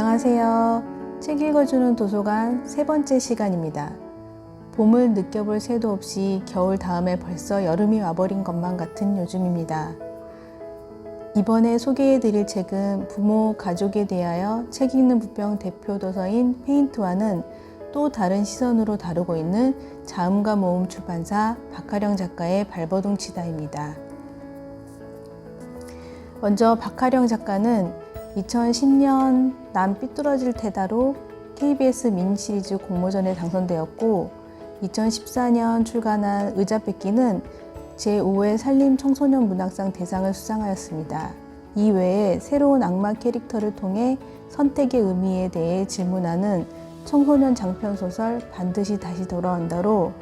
안녕하세요. 책 읽어주는 도서관 세 번째 시간입니다. 봄을 느껴볼 새도 없이 겨울 다음에 벌써 여름이 와버린 것만 같은 요즘입니다. 이번에 소개해드릴 책은 부모, 가족에 대하여 책 읽는 부평 대표 도서인 페인트와는 또 다른 시선으로 다루고 있는 자음과 모음 출판사 박하령 작가의 발버둥치다입니다. 먼저 박하령 작가는 2010년 난 삐뚤어질 테다로 KBS 미니시리즈 공모전에 당선되었고 2014년 출간한 의자 뺏기는 제5회 산림 청소년 문학상 대상을 수상하였습니다. 이 외에 새로운 악마 캐릭터를 통해 선택의 의미에 대해 질문하는 청소년 장편소설 반드시 다시 돌아온다로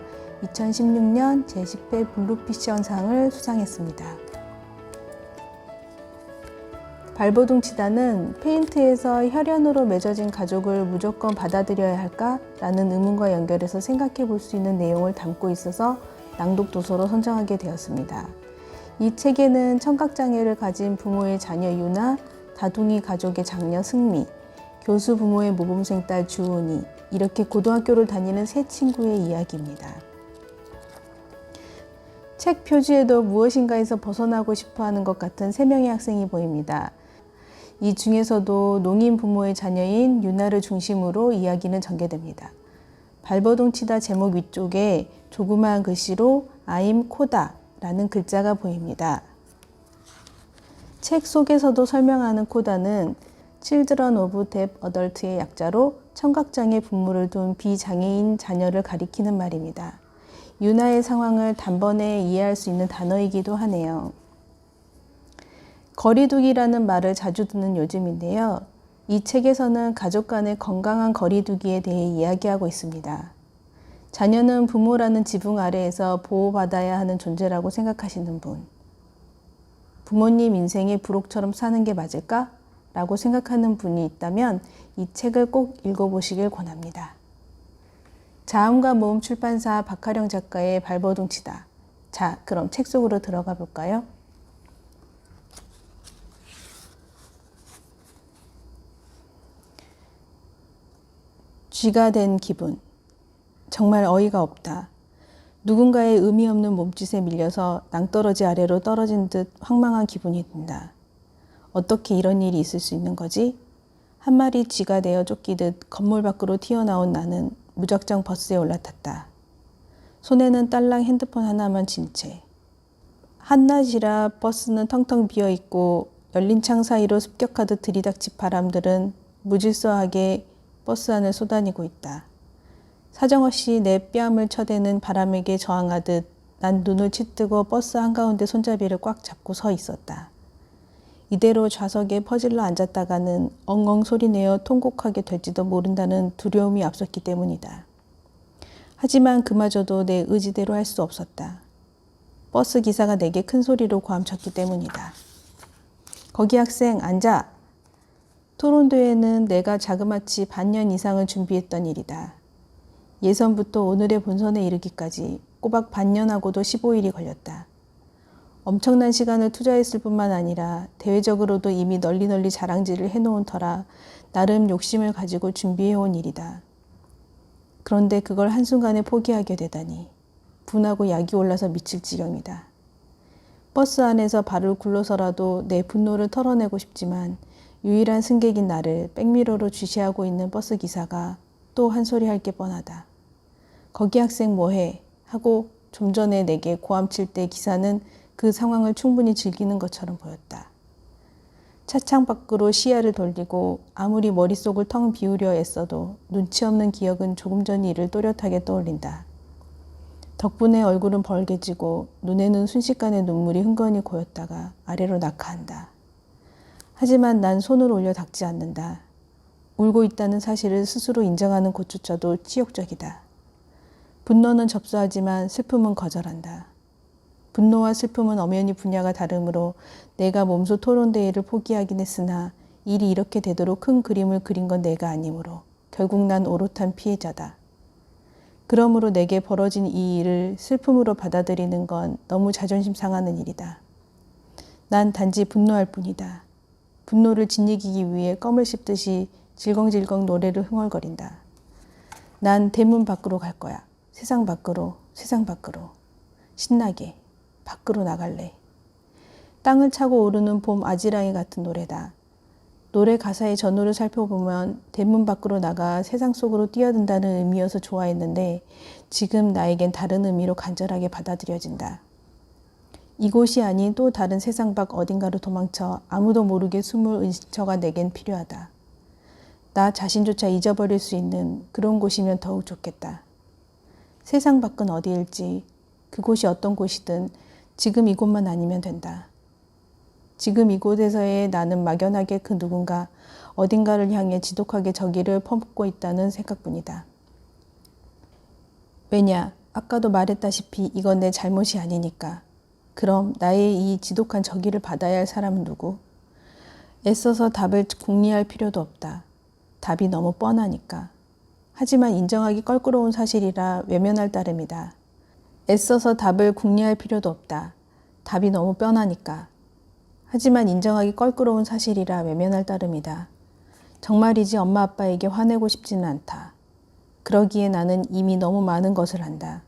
2016년 제10회 블루피션상을 수상했습니다. 발버둥치다는 페인트에서 혈연으로 맺어진 가족을 무조건 받아들여야 할까? 라는 의문과 연결해서 생각해 볼 수 있는 내용을 담고 있어서 낭독 도서로 선정하게 되었습니다. 이 책에는 청각장애를 가진 부모의 자녀 유나, 다둥이 가족의 장녀 승미, 교수 부모의 모범생 딸 주은이, 이렇게 고등학교를 다니는 세 친구의 이야기입니다. 책 표지에도 무엇인가에서 벗어나고 싶어하는 것 같은 세 명의 학생이 보입니다. 이 중에서도 농인 부모의 자녀인 유나를 중심으로 이야기는 전개됩니다. 발버둥치다 제목 위쪽에 조그마한 글씨로 I'm 코다 라는 글자가 보입니다. 책 속에서도 설명하는 코다는 Children of Deaf Adult의 약자로 청각장애 부모를 둔 비장애인 자녀를 가리키는 말입니다. 유나의 상황을 단번에 이해할 수 있는 단어이기도 하네요. 거리두기라는 말을 자주 듣는 요즘인데요. 이 책에서는 가족 간의 건강한 거리두기에 대해 이야기하고 있습니다. 자녀는 부모라는 지붕 아래에서 보호받아야 하는 존재라고 생각하시는 분, 부모님 인생에 부록처럼 사는 게 맞을까? 라고 생각하는 분이 있다면 이 책을 꼭 읽어보시길 권합니다. 자음과 모음 출판사 박하령 작가의 발버둥치다. 자, 그럼 책 속으로 들어가 볼까요? 쥐가 된 기분. 정말 어이가 없다. 누군가의 의미 없는 몸짓에 밀려서 낭떠러지 아래로 떨어진 듯 황망한 기분이 든다. 어떻게 이런 일이 있을 수 있는 거지? 한 마리 쥐가 되어 쫓기듯 건물 밖으로 튀어나온 나는 무작정 버스에 올라탔다. 손에는 딸랑 핸드폰 하나만 쥔 채. 한낮이라 버스는 텅텅 비어있고 열린 창 사이로 습격하듯 들이닥친 바람들은 무질서하게 버스 안을 쏘다니고 있다. 사정없이 내 뺨을 쳐대는 바람에게 저항하듯 난 눈을 치뜨고 버스 한가운데 손잡이를 꽉 잡고 서 있었다. 이대로 좌석에 퍼질러 앉았다가는 엉엉 소리내어 통곡하게 될지도 모른다는 두려움이 앞섰기 때문이다. 하지만 그마저도 내 의지대로 할 수 없었다. 버스 기사가 내게 큰 소리로 고함쳤기 때문이다. 거기 학생 앉아! 토론토에는 내가 자그마치 반년 이상을 준비했던 일이다. 예선부터 오늘의 본선에 이르기까지 꼬박 반년하고도 15일이 걸렸다. 엄청난 시간을 투자했을 뿐만 아니라 대외적으로도 이미 널리 자랑질을 해놓은 터라 나름 욕심을 가지고 준비해온 일이다. 그런데 그걸 한순간에 포기하게 되다니 분하고 약이 올라서 미칠 지경이다. 버스 안에서 발을 굴러서라도 내 분노를 털어내고 싶지만 유일한 승객인 나를 백미러로 주시하고 있는 버스 기사가 또 한 소리 할 게 뻔하다. 거기 학생 뭐해? 하고 좀 전에 내게 고함칠 때 기사는 그 상황을 충분히 즐기는 것처럼 보였다. 차창 밖으로 시야를 돌리고 아무리 머릿속을 텅 비우려 애써도 눈치 없는 기억은 조금 전 일을 또렷하게 떠올린다. 덕분에 얼굴은 벌개지고 눈에는 순식간에 눈물이 흥건히 고였다가 아래로 낙하한다. 하지만 난 손을 올려 닦지 않는다. 울고 있다는 사실을 스스로 인정하는 것조차도 치욕적이다. 분노는 접수하지만 슬픔은 거절한다. 분노와 슬픔은 엄연히 분야가 다르므로 내가 몸소 토론대회를 포기하긴 했으나 일이 이렇게 되도록 큰 그림을 그린 건 내가 아니므로 결국 난 오롯한 피해자다. 그러므로 내게 벌어진 이 일을 슬픔으로 받아들이는 건 너무 자존심 상하는 일이다. 난 단지 분노할 뿐이다. 분노를 짓이기기 위해 껌을 씹듯이 질겅질겅 노래를 흥얼거린다. 난 대문 밖으로 갈 거야. 세상 밖으로, 세상 밖으로. 신나게 밖으로 나갈래. 땅을 차고 오르는 봄 아지랑이 같은 노래다. 노래 가사의 전후를 살펴보면 대문 밖으로 나가 세상 속으로 뛰어든다는 의미여서 좋아했는데 지금 나에겐 다른 의미로 간절하게 받아들여진다. 이곳이 아닌 또 다른 세상 밖 어딘가로 도망쳐 아무도 모르게 숨을 의식처가 내겐 필요하다. 나 자신조차 잊어버릴 수 있는 그런 곳이면 더욱 좋겠다. 세상 밖은 어디일지 그곳이 어떤 곳이든 지금 이곳만 아니면 된다. 지금 이곳에서의 나는 막연하게 그 누군가 어딘가를 향해 지독하게 저기를 퍼붓고 있다는 생각뿐이다. 왜냐? 아까도 말했다시피 이건 내 잘못이 아니니까. 그럼 나의 이 지독한 저기를 받아야 할 사람은 누구? 애써서 답을 궁리할 필요도 없다. 답이 너무 뻔하니까. 하지만 인정하기 껄끄러운 사실이라 외면할 따름이다. 애써서 답을 궁리할 필요도 없다. 답이 너무 뻔하니까. 하지만 인정하기 껄끄러운 사실이라 외면할 따름이다. 정말이지 엄마 아빠에게 화내고 싶지는 않다. 그러기에 나는 이미 너무 많은 것을 안다.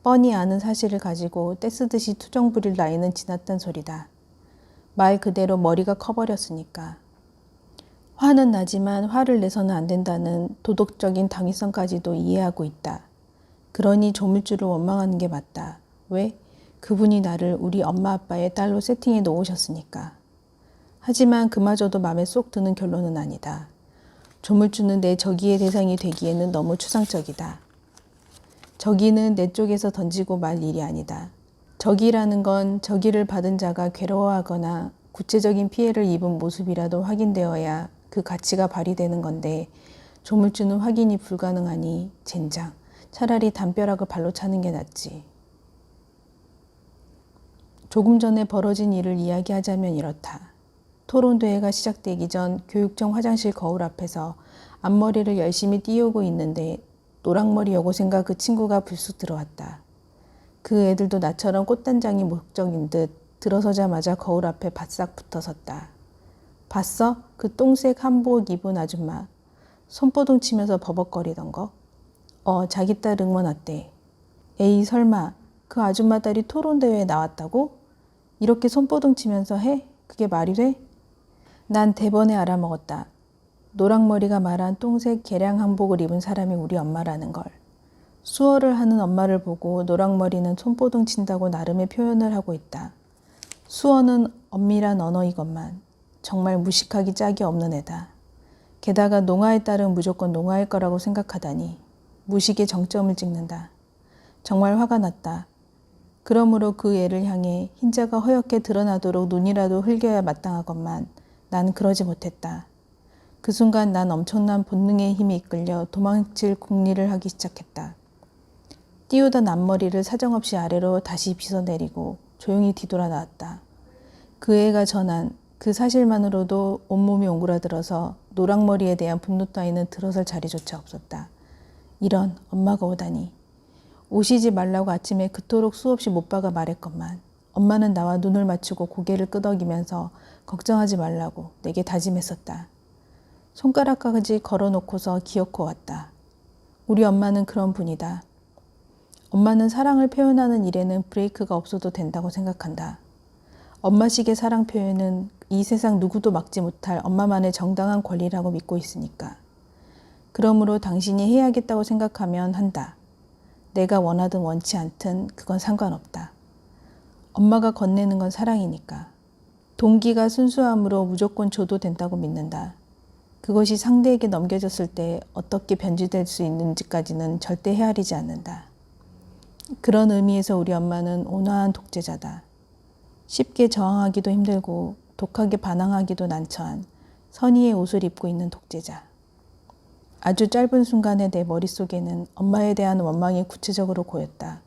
뻔히 아는 사실을 가지고 떼쓰듯이 투정 부릴 나이는 지났단 소리다. 말 그대로 머리가 커버렸으니까. 화는 나지만 화를 내서는 안 된다는 도덕적인 당위성까지도 이해하고 있다. 그러니 조물주를 원망하는 게 맞다. 왜? 그분이 나를 우리 엄마 아빠의 딸로 세팅해 놓으셨으니까. 하지만 그마저도 마음에 쏙 드는 결론은 아니다. 조물주는 내 저기의 대상이 되기에는 너무 추상적이다. 저기는 내 쪽에서 던지고 말 일이 아니다. 저기라는 건 저기를 받은 자가 괴로워하거나 구체적인 피해를 입은 모습이라도 확인되어야 그 가치가 발휘되는 건데 조물주는 확인이 불가능하니 젠장 차라리 담벼락을 발로 차는 게 낫지. 조금 전에 벌어진 일을 이야기하자면 이렇다. 토론대회가 시작되기 전 교육청 화장실 거울 앞에서 앞머리를 열심히 띄우고 있는데 노랑머리 여고생과 그 친구가 불쑥 들어왔다. 그 애들도 나처럼 꽃단장이 목적인 듯 들어서자마자 거울 앞에 바싹 붙어섰다. 봤어? 그 똥색 한복 입은 아줌마. 손바닥 치면서 버벅거리던 거? 자기 딸 응원 왔대. 에이 설마 그 아줌마 딸이 토론대회에 나왔다고? 이렇게 손바닥 치면서 해? 그게 말이 돼? 난 대번에 알아먹었다. 노랑머리가 말한 똥색 개량 한복을 입은 사람이 우리 엄마라는 걸. 수어를 하는 엄마를 보고 노랑머리는 손바닥 친다고 나름의 표현을 하고 있다. 수어는 엄밀한 언어이건만 정말 무식하기 짝이 없는 애다. 게다가 농아의 딸은 무조건 농아일 거라고 생각하다니 무식의 정점을 찍는다. 정말 화가 났다. 그러므로 그 애를 향해 흰자가 허옇게 드러나도록 눈이라도 흘겨야 마땅하건만 난 그러지 못했다. 그 순간 난 엄청난 본능의 힘에 이끌려 도망칠 궁리를 하기 시작했다. 띄우던 앞머리를 사정없이 아래로 다시 빗어내리고 조용히 뒤돌아 나왔다. 그 애가 전한 그 사실만으로도 온몸이 오그라들어서 노랑머리에 대한 분노 따위는 들어설 자리조차 없었다. 이런 엄마가 오다니. 오시지 말라고 아침에 그토록 수없이 못 박아 말했건만 엄마는 나와 눈을 맞추고 고개를 끄덕이면서 걱정하지 말라고 내게 다짐했었다. 손가락까지 걸어놓고서 기어코 왔다. 우리 엄마는 그런 분이다. 엄마는 사랑을 표현하는 일에는 브레이크가 없어도 된다고 생각한다. 엄마식의 사랑 표현은 이 세상 누구도 막지 못할 엄마만의 정당한 권리라고 믿고 있으니까. 그러므로 당신이 해야겠다고 생각하면 한다. 내가 원하든 원치 않든 그건 상관없다. 엄마가 건네는 건 사랑이니까. 동기가 순수함으로 무조건 줘도 된다고 믿는다. 그것이 상대에게 넘겨졌을 때 어떻게 변질될 수 있는지까지는 절대 헤아리지 않는다. 그런 의미에서 우리 엄마는 온화한 독재자다. 쉽게 저항하기도 힘들고 독하게 반항하기도 난처한 선의의 옷을 입고 있는 독재자. 아주 짧은 순간에 내 머릿속에는 엄마에 대한 원망이 구체적으로 고였다.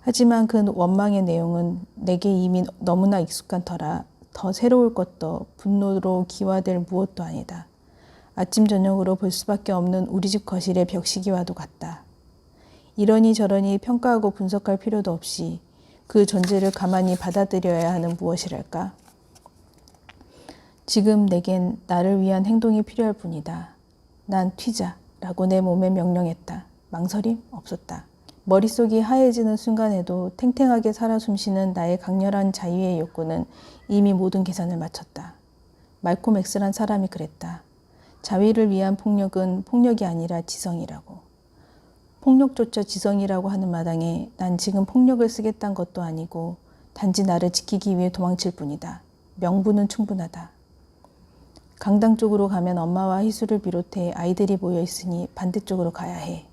하지만 그 원망의 내용은 내게 이미 너무나 익숙한 터라 더 새로울 것도 분노로 기화될 무엇도 아니다. 아침 저녁으로 볼 수밖에 없는 우리 집 거실의 벽시기와도 같다. 이러니 저러니 평가하고 분석할 필요도 없이 그 존재를 가만히 받아들여야 하는 무엇이랄까. 지금 내겐 나를 위한 행동이 필요할 뿐이다. 난 튀자 라고 내 몸에 명령했다. 망설임 없었다. 머릿속이 하얘지는 순간에도 탱탱하게 살아 숨쉬는 나의 강렬한 자유의 욕구는 이미 모든 계산을 마쳤다. 말콤 엑스란 사람이 그랬다. 자위를 위한 폭력은 폭력이 아니라 지성이라고. 폭력조차 지성이라고 하는 마당에 난 지금 폭력을 쓰겠다는 것도 아니고 단지 나를 지키기 위해 도망칠 뿐이다. 명분은 충분하다. 강당 쪽으로 가면 엄마와 희수를 비롯해 아이들이 모여 있으니 반대쪽으로 가야 해.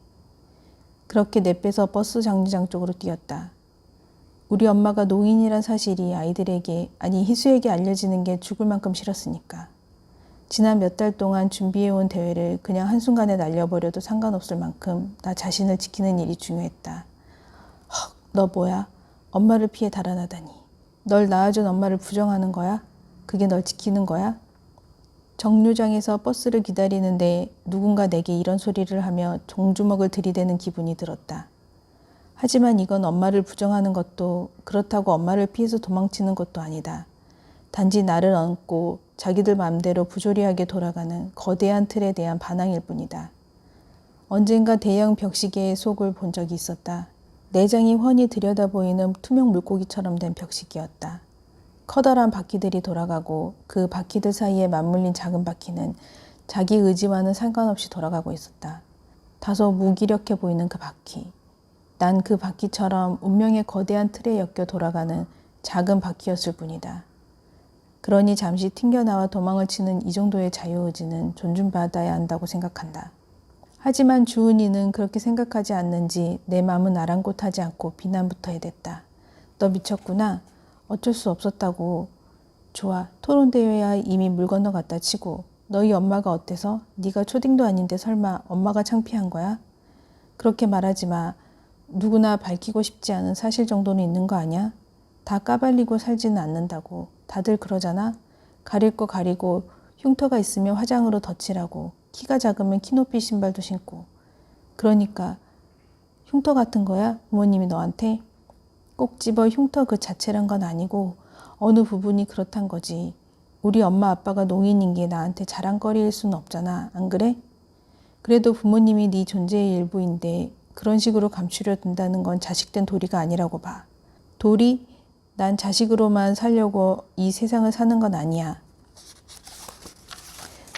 그렇게 내빼서 버스 정류장 쪽으로 뛰었다. 우리 엄마가 노인이란 사실이 아이들에게, 아니 희수에게 알려지는 게 죽을 만큼 싫었으니까. 지난 몇 달 동안 준비해온 대회를 그냥 한순간에 날려버려도 상관없을 만큼 나 자신을 지키는 일이 중요했다. 헉, 너 뭐야? 엄마를 피해 달아나다니. 널 낳아준 엄마를 부정하는 거야? 그게 널 지키는 거야? 정류장에서 버스를 기다리는데 누군가 내게 이런 소리를 하며 종주먹을 들이대는 기분이 들었다. 하지만 이건 엄마를 부정하는 것도 그렇다고 엄마를 피해서 도망치는 것도 아니다. 단지 나를 얹고 자기들 마음대로 부조리하게 돌아가는 거대한 틀에 대한 반항일 뿐이다. 언젠가 대형 벽시계의 속을 본 적이 있었다. 내장이 훤히 들여다보이는 투명 물고기처럼 된 벽시계였다. 커다란 바퀴들이 돌아가고 그 바퀴들 사이에 맞물린 작은 바퀴는 자기 의지와는 상관없이 돌아가고 있었다. 다소 무기력해 보이는 그 바퀴. 난 그 바퀴처럼 운명의 거대한 틀에 엮여 돌아가는 작은 바퀴였을 뿐이다. 그러니 잠시 튕겨나와 도망을 치는 이 정도의 자유의지는 존중받아야 한다고 생각한다. 하지만 주은이는 그렇게 생각하지 않는지 내 마음은 아랑곳하지 않고 비난부터 해댔다. 너 미쳤구나. 어쩔 수 없었다고. 좋아. 토론대회야 이미 물 건너갔다 치고. 너희 엄마가 어때서? 네가 초딩도 아닌데 설마 엄마가 창피한 거야? 그렇게 말하지 마. 누구나 밝히고 싶지 않은 사실 정도는 있는 거 아니야? 다 까발리고 살지는 않는다고. 다들 그러잖아. 가릴 거 가리고 흉터가 있으면 화장으로 덧칠하고 키가 작으면 키높이 신발도 신고. 그러니까 흉터 같은 거야? 부모님이 너한테? 꼭 집어 흉터 그 자체란 건 아니고 어느 부분이 그렇단 거지. 우리 엄마 아빠가 농인인 게 나한테 자랑거리일 수는 없잖아. 안 그래? 그래도 부모님이 네 존재의 일부인데 그런 식으로 감추려 둔다는 건 자식된 도리가 아니라고 봐. 도리? 난 자식으로만 살려고 이 세상을 사는 건 아니야.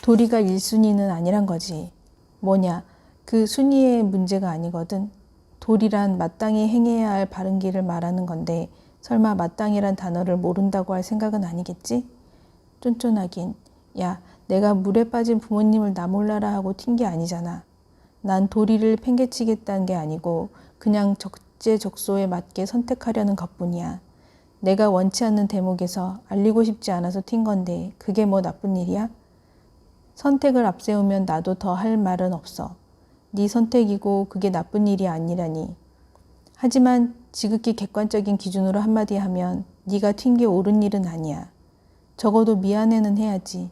도리가 1순위는 아니란 거지. 뭐냐? 그 순위의 문제가 아니거든. 도리란 마땅히 행해야 할 바른 길을 말하는 건데 설마 마땅이란 단어를 모른다고 할 생각은 아니겠지? 쫀쫀하긴. 야, 내가 물에 빠진 부모님을 나 몰라라 하고 튄 게 아니잖아. 난 도리를 팽개치겠다는 게 아니고 그냥 적재적소에 맞게 선택하려는 것뿐이야. 내가 원치 않는 대목에서 알리고 싶지 않아서 튄 건데 그게 뭐 나쁜 일이야? 선택을 앞세우면 나도 더 할 말은 없어. 네 선택이고 그게 나쁜 일이 아니라니. 하지만 지극히 객관적인 기준으로 한마디 하면 네가 튄 게 옳은 일은 아니야. 적어도 미안해는 해야지.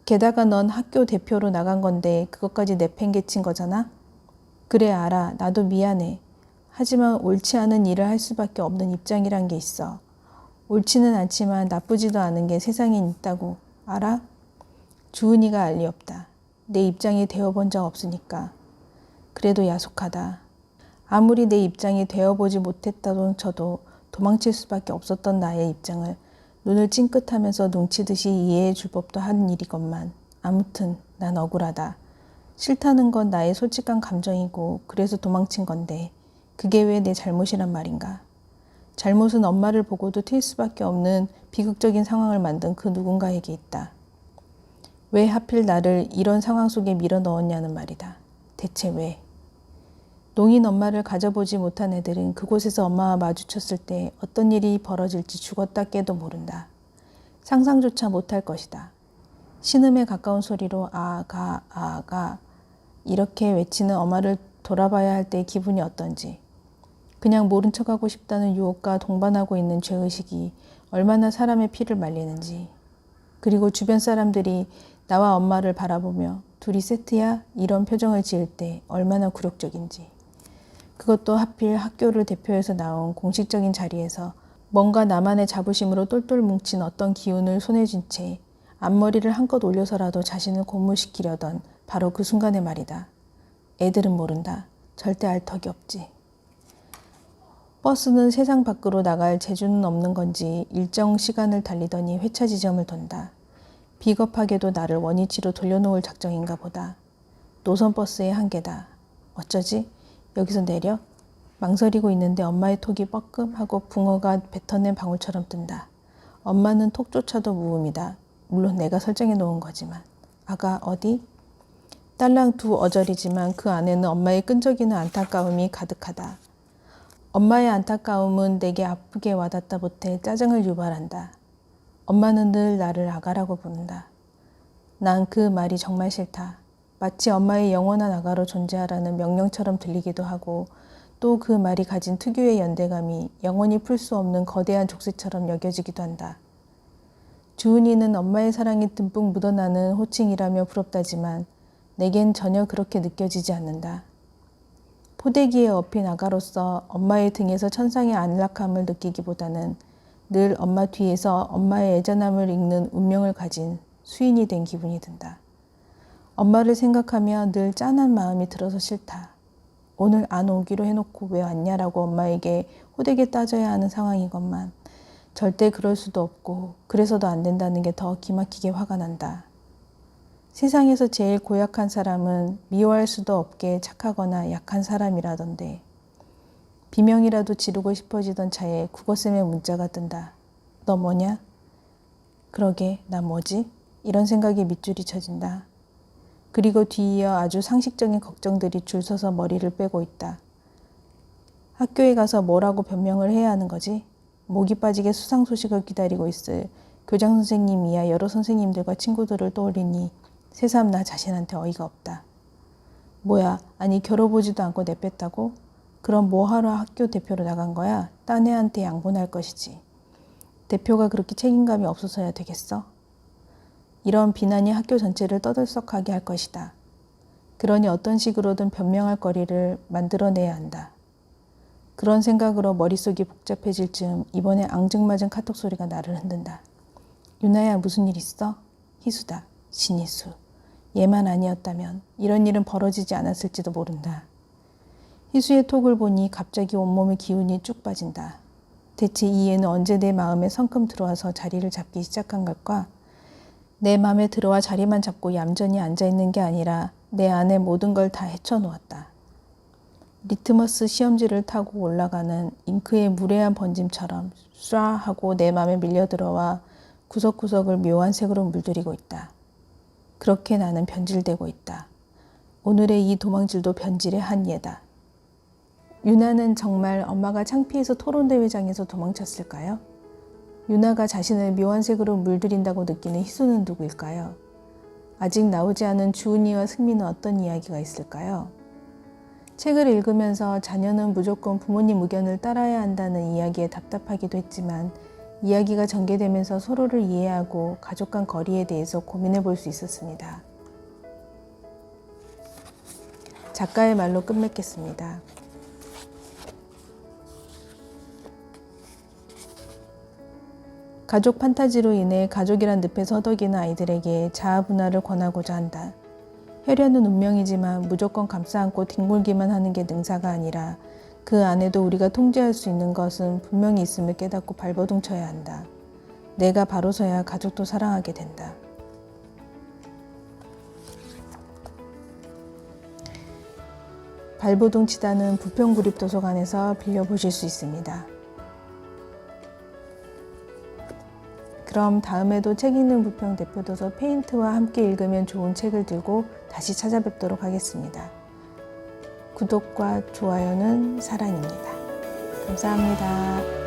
게다가 넌 학교 대표로 나간 건데 그것까지 내팽개친 거잖아? 그래 알아. 나도 미안해. 하지만 옳지 않은 일을 할 수밖에 없는 입장이란 게 있어. 옳지는 않지만 나쁘지도 않은 게 세상에 있다고. 알아? 주은이가 알 리 없다. 내 입장이 되어본 적 없으니까. 그래도 야속하다. 아무리 내 입장이 되어보지 못했다고 쳐도 도망칠 수밖에 없었던 나의 입장을 눈을 찡긋하면서 눈치듯이 이해해 줄 법도 한 일이건만. 아무튼 난 억울하다. 싫다는 건 나의 솔직한 감정이고 그래서 도망친 건데 그게 왜 내 잘못이란 말인가. 잘못은 엄마를 보고도 튈 수밖에 없는 비극적인 상황을 만든 그 누군가에게 있다. 왜 하필 나를 이런 상황 속에 밀어 넣었냐는 말이다. 대체 왜? 농인 엄마를 가져보지 못한 애들은 그곳에서 엄마와 마주쳤을 때 어떤 일이 벌어질지 죽었다 깨도 모른다. 상상조차 못할 것이다. 신음에 가까운 소리로 아가 아가 이렇게 외치는 엄마를 돌아봐야 할 때의 기분이 어떤지. 그냥 모른 척하고 싶다는 유혹과 동반하고 있는 죄의식이 얼마나 사람의 피를 말리는지. 그리고 주변 사람들이 나와 엄마를 바라보며 둘이 세트야? 이런 표정을 지을 때 얼마나 굴욕적인지. 그것도 하필 학교를 대표해서 나온 공식적인 자리에서 뭔가 나만의 자부심으로 똘똘 뭉친 어떤 기운을 손에 쥔 채 앞머리를 한껏 올려서라도 자신을 고무시키려던 바로 그 순간의 말이다. 애들은 모른다. 절대 알 턱이 없지. 버스는 세상 밖으로 나갈 재주는 없는 건지 일정 시간을 달리더니 회차 지점을 돈다. 비겁하게도 나를 원위치로 돌려놓을 작정인가 보다. 노선버스의 한계다. 어쩌지? 여기서 내려? 망설이고 있는데 엄마의 톡이 뻐끔하고 붕어가 뱉어낸 방울처럼 뜬다. 엄마는 톡조차도 무음이다. 물론 내가 설정해 놓은 거지만. 아가 어디? 딸랑 두 어절이지만 그 안에는 엄마의 끈적이는 안타까움이 가득하다. 엄마의 안타까움은 내게 아프게 와닿다 못해 짜증을 유발한다. 엄마는 늘 나를 아가라고 부른다. 난 그 말이 정말 싫다. 마치 엄마의 영원한 아가로 존재하라는 명령처럼 들리기도 하고 또 그 말이 가진 특유의 연대감이 영원히 풀 수 없는 거대한 족쇄처럼 여겨지기도 한다. 주은이는 엄마의 사랑이 듬뿍 묻어나는 호칭이라며 부럽다지만 내겐 전혀 그렇게 느껴지지 않는다. 포대기에 업힌 아가로서 엄마의 등에서 천상의 안락함을 느끼기보다는 늘 엄마 뒤에서 엄마의 애잔함을 읽는 운명을 가진 수인이 된 기분이 든다. 엄마를 생각하며 늘 짠한 마음이 들어서 싫다. 오늘 안 오기로 해놓고 왜 왔냐라고 엄마에게 호되게 따져야 하는 상황이건만 절대 그럴 수도 없고 그래서도 안 된다는 게 더 기막히게 화가 난다. 세상에서 제일 고약한 사람은 미워할 수도 없게 착하거나 약한 사람이라던데 비명이라도 지르고 싶어지던 차에 국어쌤의 문자가 뜬다. 너 뭐냐? 그러게 나 뭐지? 이런 생각이 밑줄이 쳐진다. 그리고 뒤이어 아주 상식적인 걱정들이 줄 서서 머리를 빼고 있다. 학교에 가서 뭐라고 변명을 해야 하는 거지? 목이 빠지게 수상 소식을 기다리고 있을 교장 선생님이야 여러 선생님들과 친구들을 떠올리니 새삼 나 자신한테 어이가 없다. 뭐야, 아니 겨뤄보지도 않고 내뺐다고? 그럼 뭐하러 학교 대표로 나간 거야? 딴 애한테 양보할 것이지. 대표가 그렇게 책임감이 없어서야 되겠어? 이런 비난이 학교 전체를 떠들썩하게 할 것이다. 그러니 어떤 식으로든 변명할 거리를 만들어내야 한다. 그런 생각으로 머릿속이 복잡해질 즈음 이번에 앙증맞은 카톡 소리가 나를 흔든다. 유나야 무슨 일 있어? 희수다. 신희수. 얘만 아니었다면 이런 일은 벌어지지 않았을지도 모른다. 희수의 톡을 보니 갑자기 온몸의 기운이 쭉 빠진다. 대체 이 애는 언제 내 마음에 성큼 들어와서 자리를 잡기 시작한 걸까? 내 맘에 들어와 자리만 잡고 얌전히 앉아있는 게 아니라 내 안에 모든 걸 다 헤쳐놓았다. 리트머스 시험지를 타고 올라가는 잉크의 무례한 번짐처럼 쏴 하고 내 맘에 밀려들어와 구석구석을 묘한 색으로 물들이고 있다. 그렇게 나는 변질되고 있다. 오늘의 이 도망질도 변질의 한 예다. 유나는 정말 엄마가 창피해서 토론대회장에서 도망쳤을까요? 유나가 자신을 묘한 색으로 물들인다고 느끼는 희수는 누구일까요? 아직 나오지 않은 주은이와 승민은 어떤 이야기가 있을까요? 책을 읽으면서 자녀는 무조건 부모님 의견을 따라야 한다는 이야기에 답답하기도 했지만 이야기가 전개되면서 서로를 이해하고 가족 간 거리에 대해서 고민해 볼 수 있었습니다. 작가의 말로 끝맺겠습니다. 가족 판타지로 인해 가족이란 늪에 서덕이는 아이들에게 자아 분할을 권하고자 한다. 혈연은 운명이지만 무조건 감싸안고 뒹굴기만 하는 게 능사가 아니라 그 안에도 우리가 통제할 수 있는 것은 분명히 있음을 깨닫고 발버둥 쳐야 한다. 내가 바로 서야 가족도 사랑하게 된다. 발버둥 치다는 부평구립도서관에서 빌려보실 수 있습니다. 그럼 다음에도 책 읽는 부평 대표도서 페인트와 함께 읽으면 좋은 책을 들고 다시 찾아뵙도록 하겠습니다. 구독과 좋아요는 사랑입니다. 감사합니다.